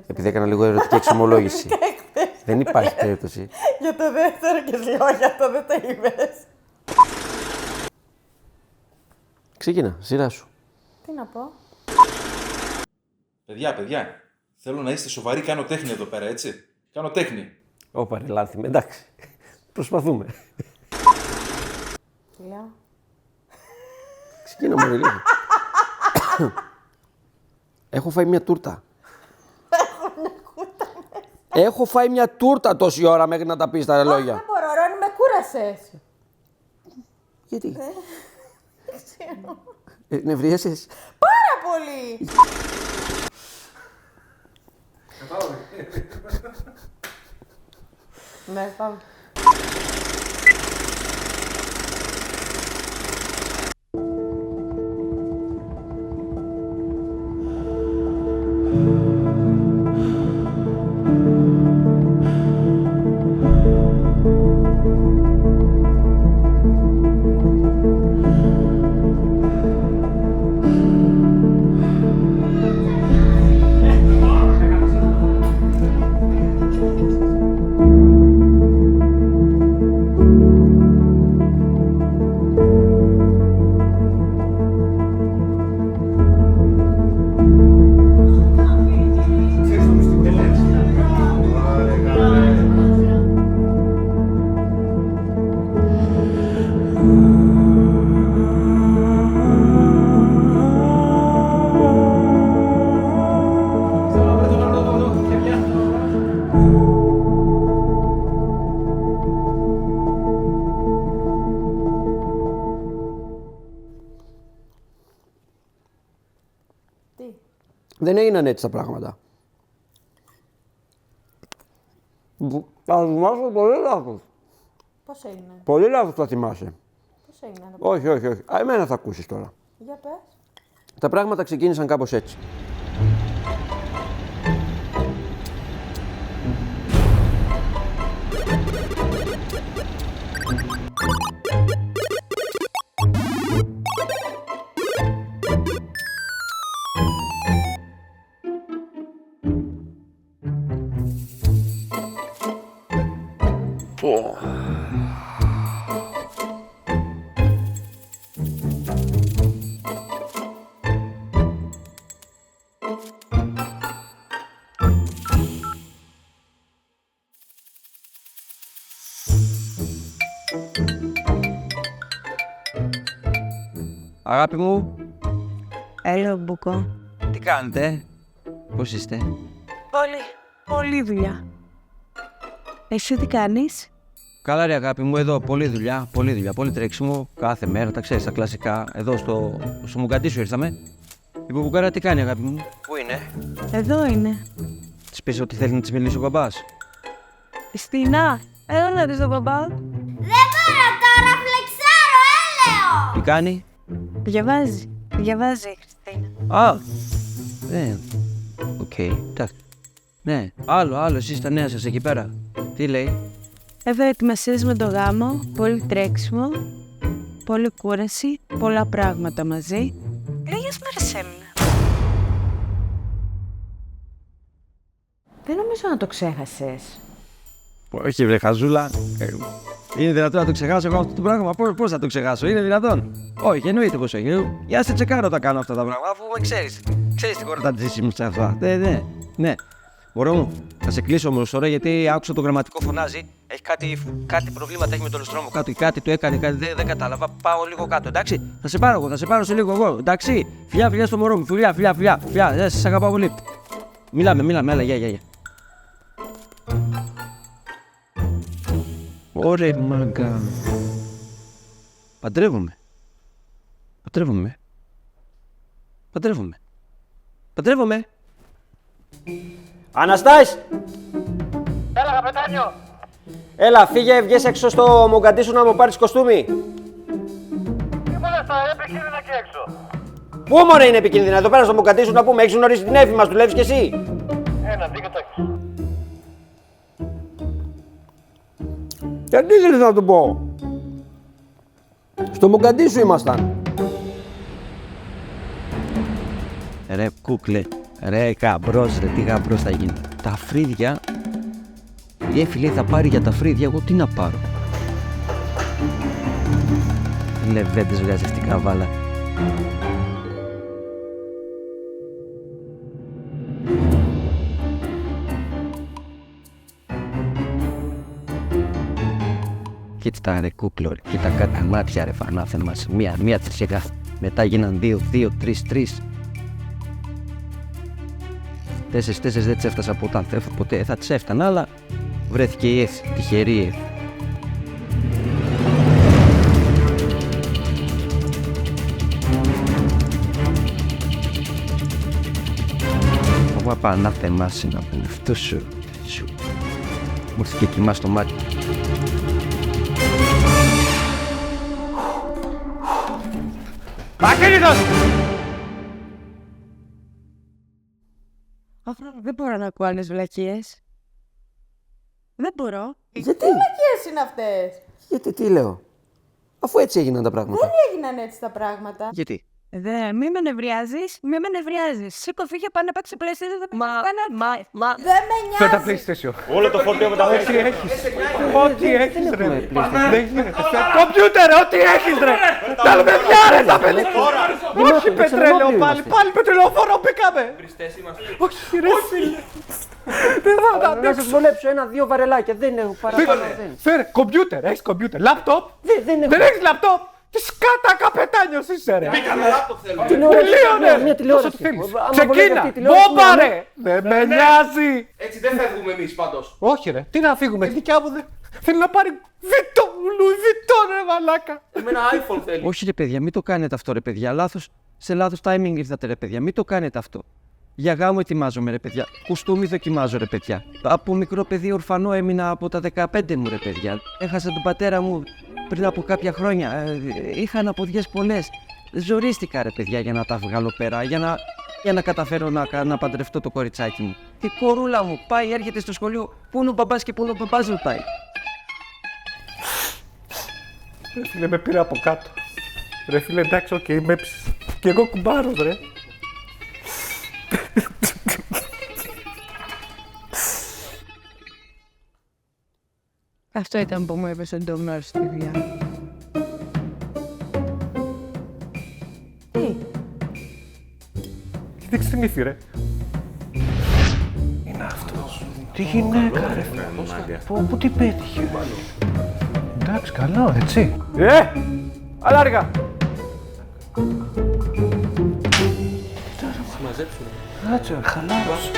Επειδή έκανα λίγο ερωτική εξομολόγηση. Δεν υπάρχει περίπτωση. Για το δεύτερο και λόγια, αυτό δεν το είπες. Ξεκίνα, σειρά σου. Τι να πω. Παιδιά, θέλω να είστε σοβαροί. Κάνω τέχνη εδώ πέρα, έτσι. Κάνω τέχνη. Ωπα ρε, λάθη, εντάξει. Προσπαθούμε. Φιλιά. Ξεκίνα μωρέ λίγο. Έχω φάει μια τούρτα. Έχω φάει μια τούρτα τόση ώρα μέχρι να τα πεις τα λόγια. Δεν μπορώ, Ρόνι, με κούρασες. Γιατί? Δεν ξέρω. Νευρίασες. Πάρα πολύ. Ναι, πάμε. Δεν έγιναν έτσι τα πράγματα. Τα θυμάσαι πολύ λάθος. Πώς έγινε. Πολύ λάθος τα θυμάσαι. Πώς έγινε. Όχι. Εμένα θα ακούσεις τώρα. Για πες. Τα πράγματα ξεκίνησαν κάπως έτσι. Αγάπη μου, Έλα, Μπουκό. τι κάνετε, πώς είστε? Πολύ δουλειά. Εσύ τι κάνεις? Καλά ρε αγάπη μου, εδώ πολλή δουλειά, πολύ τρέξιμο, κάθε μέρα, τα ξέρεις, τα κλασικά. Εδώ στο Μουγκαντήσου ήρθαμε. Η Μπουμπουκάρα τι κάνει αγάπη μου? Πού είναι? Εδώ είναι. Της πεις ότι θέλει να της μιλήσει ο μπαμπάς? Χριστίνα, έλα να δεις τον μπαμπά. Δεν μπορώ τώρα, φλεξάρω, έλεο! Τι κάνει? Διαβάζει η Χριστίνα. Α, οκ, εντάξει. Ναι, άλλο, εσείς τα νέα σας εκεί πέρα. Τι λέει? Εδώ ετοιμασίες με το γάμο, πολύ τρέξιμο, πολύ κούραση, πολλά πράγματα μαζί. Λίγες μέρες έμεινα. Δεν νομίζω να το ξέχασες. Όχι βρε χαζούλα. Είναι δυνατόν να το ξεχάσω εγώ αυτό το πράγμα? Πώς θα το ξεχάσω, είναι δυνατόν? Όχι, εννοείται πως όχι. Για σε τσεκάρω τα κάνω αυτά τα πράγματα, αφού με ξέρεις. Ξέρεις τι χώρα τα ζήσεις σε αυτά. Ναι. Μωρό μου, θα σε κλείσω όμως τώρα γιατί άκουσα το γραμματικό φωνάζει. Έχει κάτι προβλήματα έχει με το λουστρόμο κάτω ή κάτι του έκανε, δεν κατάλαβα. Πάω λίγο κάτω, εντάξει. Θα σε πάρω σε λίγο εγώ, εντάξει. Φιλιά στο μωρό μου, φιλιά. Σας αγαπάω πολύ. Μιλάμε, έλα, γεια. Ωρε μάγκα. Παντρεύομαι. Αναστάση! Έλα, καπετάνιο! Έλα, φύγε, βγες έξω στο Μουγκαντήσου να μου πάρεις κοστούμι. Τι μου λες τώρα, επικίνδυνα και έξω. Πού μωρέ είναι επικίνδυνα, εδώ πέρα στο Μουγκαντήσου να πούμε, έχεις γνωρίσει την Εύη μας, δουλεύεις κι εσύ. Ένα, δίκιο το έχεις. Τι ήθελες να του πω? Στο Μουγκαντήσου ήμασταν. Ρε κούκλε, Ρε γαμπρός, ρε, τι γαμπρός θα γίνει. Τα φρύδια. Η Εφη λέει θα πάρει για τα φρύδια, εγώ τι να πάρω. Λεβέντες βγάζει αυτή η καβάλα. Κοίτα ρε κούκλο ρε, κοίτα κάτι μάτια ρε φανάθε μας. Μία τρισιακά, μετά γίναν 2, 3. 4 δεν τις έφτασα ποτέ, θα τις έφτανα, αλλά βρέθηκε η Εφη, τυχερή η Εφη. Ωπα πανάθεμά να πούμε, αυτό σου. Μου ήρθε και κοιμά στο μάτι. Ακίνητος! Δεν μπορώ να ακούω άλλες βλακίες. Δεν μπορώ. Γιατί? Ποιες είναι αυτές? Γιατί τι λέω? Αφού έτσι έγιναν τα πράγματα. Δεν έγιναν έτσι τα πράγματα. Γιατί? Μη με νευριάζεις. Σήκω, φύγε, πάνε να παίξει PlayStation. Δεν με Φέρ τα νοιάζει. PlayStation. Όλο το φόρτιο με τα Ό,τι έχεις. Ό,τι έχεις ρε. Δεν γίνεται. Κομπιούτερ, ό,τι έχεις ρε. Θέλουμε πια ρε τα παιδιά. Όχι πετρέλαιο πάλι. Πάλι πετρελαιοφόρο μπήκαμε. Όχι ρε φίλε. Δεν θα τα Να αντέξω. σας βολέψω 1-2 βαρελάκια, δεν έχω παραπάνω. Φέρ κομπιούτερ. Έχεις κομπιούτερ. Λάπτοπ. Δεν έχω. Δεν έχεις λάπτοπ. Τι σκάτα καπετάνιος είσαι ρε. Τηλεόραση, Τελείωνε. μια τηλεόραση. Όσο θέλεις. Άμα βολεύει Ξεκίνα. αυτή η τηλεόραση, Μπόμπα ναι. ρε. Δεν με νοιάζει. Έτσι δεν φεύγουμε εμείς πάντως. Όχι ρε. Τι να φύγουμε. Δικιά μου δεν. Θέλει να πάρει Βιτό. Λουι Βιτό ρε μαλάκα. Εμένα iPhone θέλει. Όχι ρε παιδιά, μην το κάνετε αυτό ρε παιδιά. Σε λάθος timing ήρθατε ρε παιδιά, μην το κάνετε αυτό. Για γάμο ετοιμάζομαι ρε παιδιά. Κουστούμι δοκιμάζω ρε παιδιά. Από μικρό παιδί ορφανό έμεινα από τα 15 μου ρε παιδιά. Έχασα τον πατέρα μου πριν από κάποια χρόνια. Είχα αναποδιές πολλές. Ζορίστηκα ρε παιδιά για να τα βγάλω πέρα. Για να καταφέρω να παντρευτώ το κοριτσάκι μου. Η κορούλα μου πάει, έρχεται στο σχολείο. Πού είναι ο μπαμπάς και πού είναι ο μπαμπάς ρωτάει. Ρε φίλε με πήρε από κάτω. Ρε φίλε εντάξει, οκ, με έψεις. Και εγώ κουμπάρος ρε. Αυτό ήταν που μου έπεσε το μέρος στη δουλειά. Κοίταξε την ύφη ρε. Είναι αυτός. Τι γυναίκα ρε. Πού τι πέτυχε. Εντάξει, καλό, έτσι. Αλλά αργά. Κάτσε, χαλάρωσε.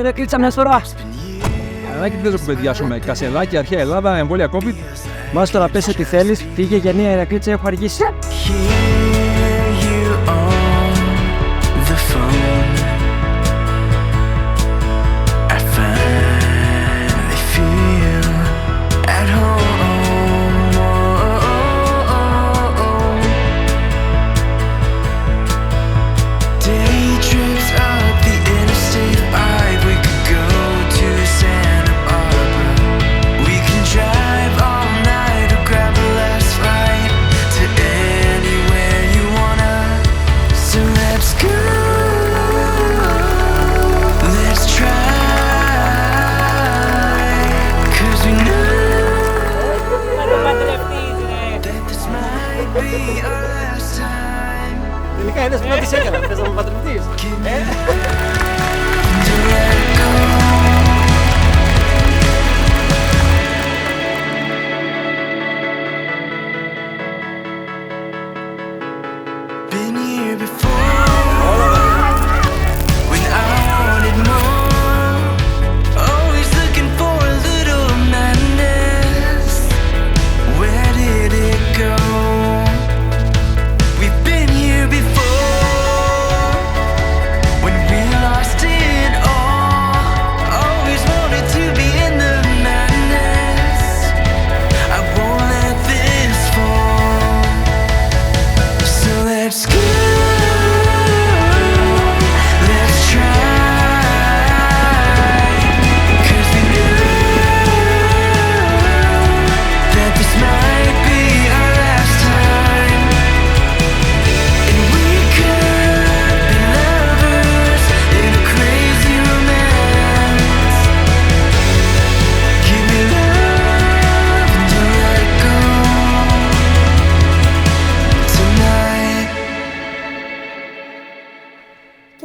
Ρε κλείτσα μια φορά. Ανάγκη δεν σου παιδιάσουμε. Κασελάκι, αρχαία Ελλάδα, εμβόλια COVID. Μάστο να πες τι θέλεις, φύγε για νέα Ηρακλήτσα, έχω αργήσει. Τελικά είδες που να τις έκανα, θες να με παντρευτείς. So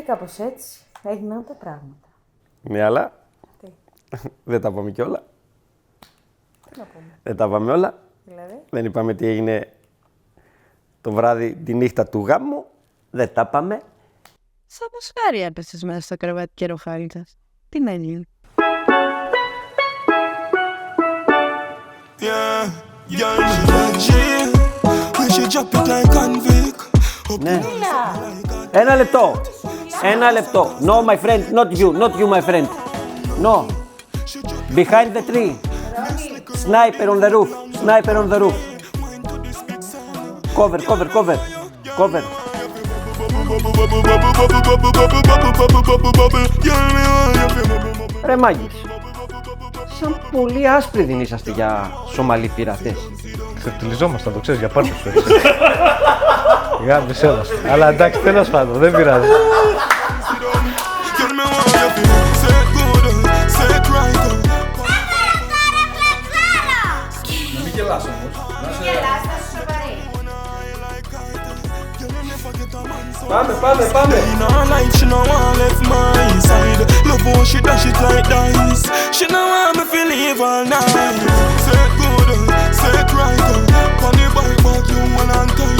κάπως έτσι έγιναν τα πράγματα. Ναι, αλλά Τι? δεν τα πάμε κιόλα. Τι να πούμε. Δεν τα πάμε όλα. Δηλαδή. Δεν είπαμε τι έγινε το βράδυ, τη νύχτα του γάμου. Δεν τα πάμε. Σαν μοσχάρι έπεσες μέσα στο κρεβάτι και ροφάλιζας. Τι να γίνει. Ναι. Ένα λεπτό. Ένα λεπτό. No, my friend, not you, not you, my friend. No. Behind the tree. Sniper on the roof. Sniper on the roof. Cover, cover, cover. Cover. Ρε μάγκες. Σαν πολύ άσπροι δεν είσαστε για Σομαλοί πειρατές. Ξεφτυλιζόμασταν, το ξέρεις, για πάρτι σου. Γάμισε μας. Αλλά εντάξει, τέλος πάντων, δεν πειράζει. Μην γελάς όμως. Πάμε, πάμε, πάμε. Say good, say right, on the bike, but you wanna